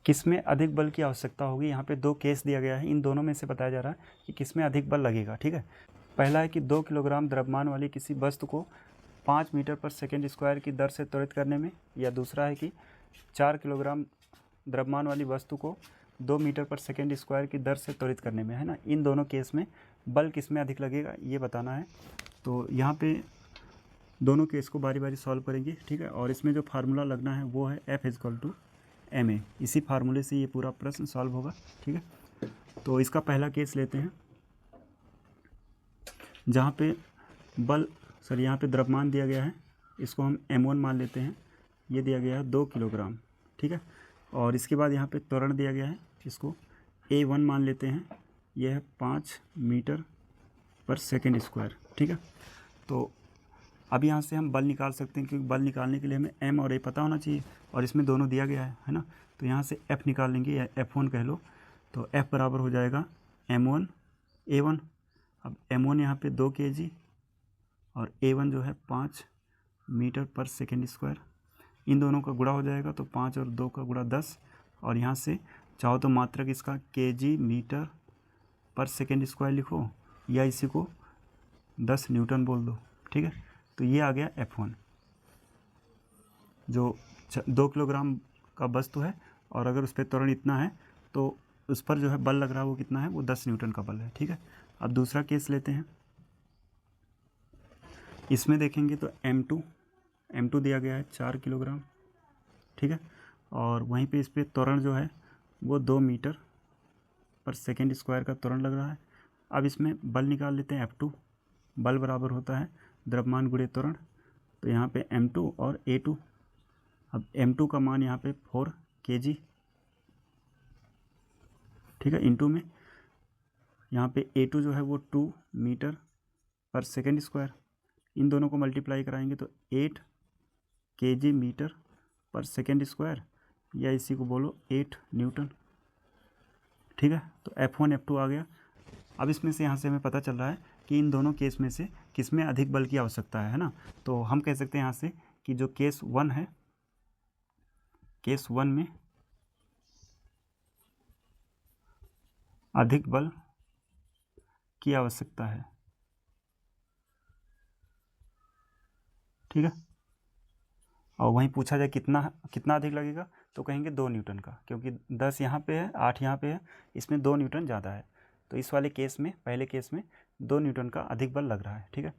किस में अधिक बल की आवश्यकता होगी। यहाँ पे दो केस दिया गया है, इन दोनों में से बताया जा रहा है कि किस में अधिक बल लगेगा। ठीक है, पहला है कि 2 किलोग्राम द्रव्यमान वाली किसी वस्तु को 5 मीटर पर सेकेंड स्क्वायर की दर से त्वरित करने में, या दूसरा है कि 4 किलोग्राम द्रव्यमान वाली वस्तु को 2 मीटर पर सेकेंड स्क्वायर की दर से त्वरित करने में, है ना। इन दोनों केस में बल किस में अधिक लगेगा ये बताना है। तो यहाँ पे दोनों केस को बारी बारी सॉल्व करेंगे। ठीक है, और इसमें जो फार्मूला लगना है वो है F=ma। इसी फार्मूले से ये पूरा प्रश्न सॉल्व होगा। ठीक है, तो इसका पहला केस लेते हैं जहाँ पे यहाँ पे द्रव्यमान दिया गया है, इसको हम m1 मान लेते हैं। ये दिया गया है 2 किलोग्राम। ठीक है, और इसके बाद यहाँ पे त्वरण दिया गया है, इसको a1 मान लेते हैं। यह है 5 मीटर पर सेकेंड स्क्वायर। ठीक है, तो अब यहाँ से हम बल निकाल सकते हैं, क्योंकि बल निकालने के लिए हमें m और a पता होना चाहिए, और इसमें दोनों दिया गया है ना। तो यहाँ से F निकाल लेंगे, या F1 कह लो। तो F बराबर हो जाएगा m1 a1। अब m1 यहाँ पे 2 kg और a1 जो है 5 मीटर पर सेकेंड स्क्वायर। इन दोनों का गुणा हो जाएगा, तो 5 और 2 का गुणा 10, और यहाँ से चाहो तो मात्रक इसका kg मीटर पर सेकेंड स्क्वायर लिखो, या इसी को 10 न्यूटन बोल दो। ठीक है, तो ये आ गया F1, जो 2 किलोग्राम का वस्तु है, और अगर उस पर त्वरण इतना है तो उस पर जो है बल लग रहा है वो कितना है, वो 10 न्यूटन का बल है। ठीक है, अब दूसरा केस लेते हैं। इसमें देखेंगे तो M2 दिया गया है 4 किलोग्राम। ठीक है, और वहीं पे इस पर त्वरण जो है वो 2 मीटर पर सेकेंड स्क्वायर का त्वरण लग रहा है। अब इसमें बल निकाल लेते हैं। F2 बल बराबर होता है द्रव्यमान गुणे त्वरण। तो यहाँ पे M2 और A2। अब M2 का मान यहाँ पे 4 kg। ठीक है, इंटू में यहाँ पे A2 जो है वो 2 मीटर पर सेकेंड स्क्वायर। इन दोनों को मल्टीप्लाई कराएंगे तो 8 kg मीटर पर सेकेंड स्क्वायर, या इसी को बोलो 8 न्यूटन। ठीक है, तो F1 F2 आ गया। अब इसमें से यहाँ से हमें पता चल रहा है कि इन दोनों केस में से किस में अधिक बल की आवश्यकता है ना। तो हम कह सकते हैं यहाँ से कि जो केस 1 है, केस 1 में अधिक बल की आवश्यकता है। ठीक है, और वहीं पूछा जाए कितना अधिक लगेगा, तो कहेंगे 2 न्यूटन का, क्योंकि 10 यहाँ पे है, 8 यहाँ पे है, इसमें 2 न्यूटन ज़्यादा है। तो इस वाले केस में, पहले केस में 2 न्यूटन का अधिक बल लग रहा है। ठीक है।